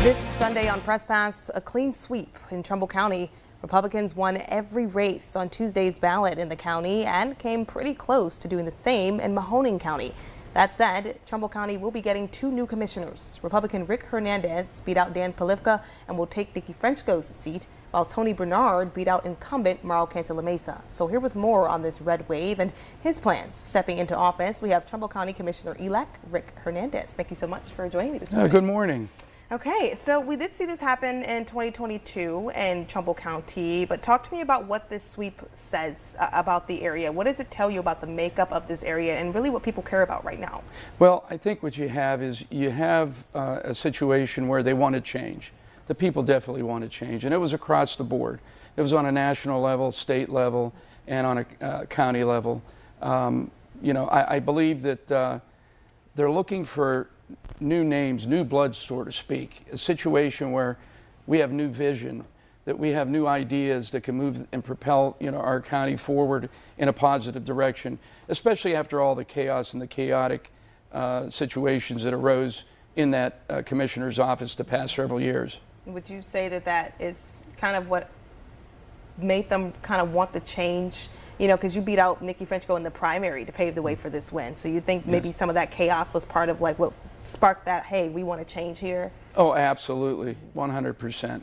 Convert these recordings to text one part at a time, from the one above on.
This Sunday on Press Pass, a clean sweep in Trumbull County. Republicans won every race on Tuesday's ballot in the county and came pretty close to doing the same in Mahoning County. That said, Trumbull County will be getting 2 new commissioners. Republican Rick Hernandez beat out Dan Polivka and will take Nikki Frenchko's seat, while Tony Bernard beat out incumbent Mauro Cantalamessa. So here with more on this red wave and his plans stepping into office, we have Trumbull County Commissioner-elect Rick Hernandez. Thank you so much for joining me this morning. Good morning. Okay, so we did see this happen in 2022 in Trumbull County, but talk to me about what this sweep says about the area. What does it tell you about the makeup of this area and really what people care about right now? Well, I think what you have is a situation where they want to change. The people definitely want to change, and it was across the board. It was on a national level, state level, and on a county level. I believe that they're looking for new names, new blood, so to speak, a situation where we have new vision, that we have new ideas that can move and propel our county forward in a positive direction, especially after all the chaos and the chaotic situations that arose in that commissioner's office the past several years. Would you say that that is kind of what made them kind of want the change? Because you beat out Nikki Frenchko in the primary to pave the way for this win. So you think maybe some of that chaos was part of like what sparked that, hey, we want to change here? Oh, absolutely, 100%.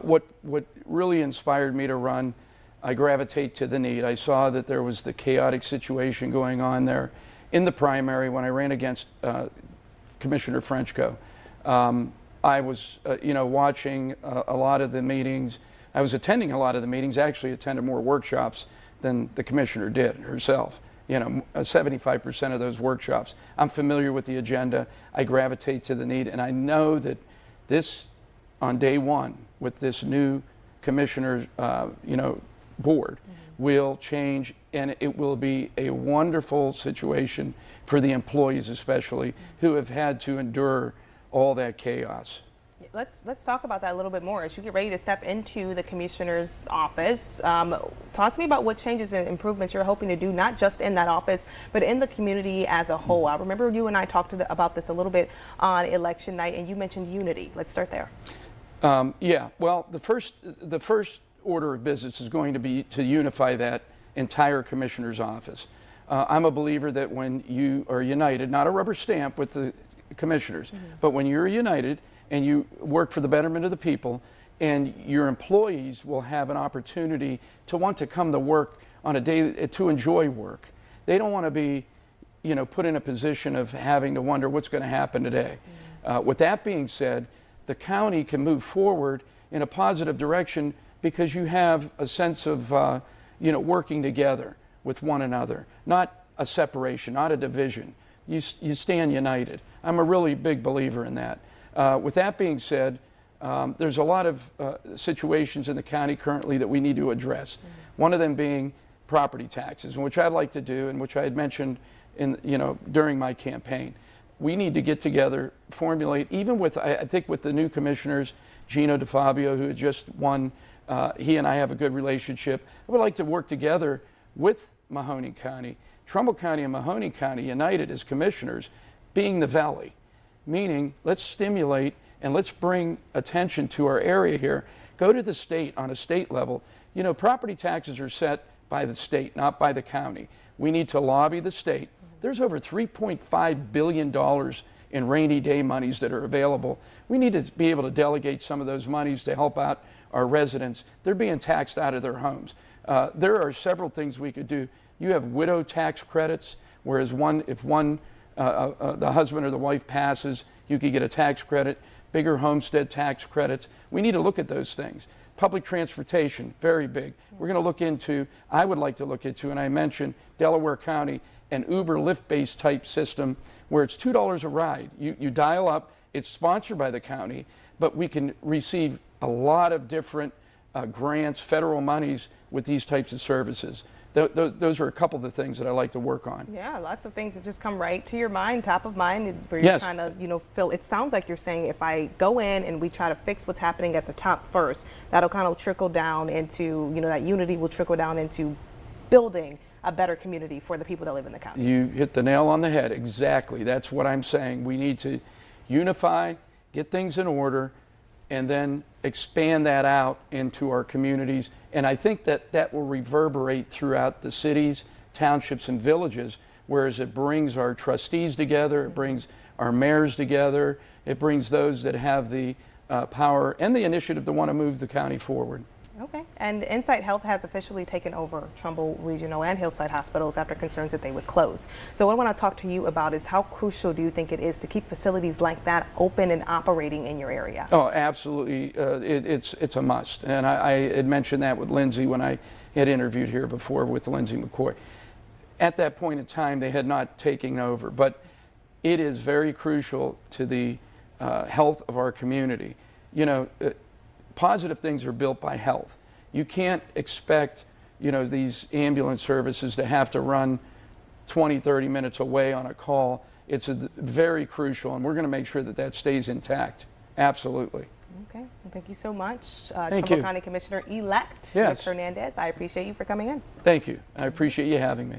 What really inspired me to run, I gravitate to the need. I saw that there was the chaotic situation going on there in the primary when I ran against Commissioner Frenchko. I was, watching a lot of the meetings. I was attending a lot of the meetings, actually attended more workshops than the commissioner did herself. 75% of those workshops. I'm familiar with the agenda. I gravitate to the need, and I know that this, on day one, with this new commissioner's, board, will change, and it will be a wonderful situation for the employees, especially, who have had to endure all that chaos. Let's talk about that a little bit more. As you get ready to step into the commissioner's office, talk to me about what changes and improvements you're hoping to do, not just in that office, but in the community as a whole. I remember you and I talked about this a little bit on election night, and you mentioned unity. Let's start there. Well, the first order of business is going to be to unify that entire commissioner's office. I'm a believer that when you are united, not a rubber stamp with the commissioners, but when you're united and you work for the betterment of the people, and your employees will have an opportunity to want to come to work on a day, to enjoy work. They don't want to be, put in a position of having to wonder what's going to happen today. With that being said, the county can move forward in a positive direction because you have a sense of, working together with one another, not a separation, not a division. You stand united. I'm a really big believer in that. With that being said, there's a lot of situations in the county currently that we need to address. One of them being property taxes, which I'd like to do, and which I had mentioned during my campaign. We need to get together, formulate, even with, I think with the new commissioners, Gino DeFabio, who had just won, he and I have a good relationship. I would like to work together with Mahoning County, Trumbull County and Mahoning County united as commissioners, being the valley. Meaning, let's stimulate and let's bring attention to our area here. Go to the state on a state level. Property taxes are set by the state, not by the county. We need to lobby the state. There's over $3.5 billion in rainy day monies that are available. We need to be able to delegate some of those monies to help out our residents. They're being taxed out of their homes. There are several things we could do. You have widow tax credits, whereas if the husband or the wife passes, you could get a tax credit, bigger homestead tax credits. We need to look at those things. Public transportation, very big. We're going to look into, I would like to look into, and I mentioned Delaware County, an Uber Lyft-based type system where it's $2 a ride. You dial up, it's sponsored by the county, but we can receive a lot of different grants, federal monies with these types of services. Those are a couple of the things that I like to work on. Yeah, lots of things that just come right to your mind, top of mind, where you're trying to, feel. It sounds like you're saying if I go in and we try to fix what's happening at the top first, that'll kind of trickle down into, that unity will trickle down into building a better community for the people that live in the county. You hit the nail on the head. Exactly. That's what I'm saying. We need to unify, get things in order, and then expand that out into our communities. And I think that that will reverberate throughout the cities, townships, and villages, whereas it brings our trustees together, it brings our mayors together, it brings those that have the power and the initiative to want to move the county forward. Okay. And Insight Health has officially taken over Trumbull Regional and Hillside hospitals after concerns that they would close. So what I want to talk to you about is how crucial do you think it is to keep facilities like that open and operating in your area? Oh, absolutely. It's a must. And I had mentioned that with Lindsay when I had interviewed here before with Lindsay McCoy. At that point in time, they had not taken over, but it is very crucial to the health of our community. You know, positive things are built by health. You can't expect, you know, these ambulance services to have to run 20, 30 minutes away on a call. It's very crucial, and we're going to make sure that that stays intact. Absolutely. Okay. Well, thank you so much, Thank Trumbull you. County Commissioner-elect Yes. Hernandez. I appreciate you for coming in. Thank you. I appreciate you having me.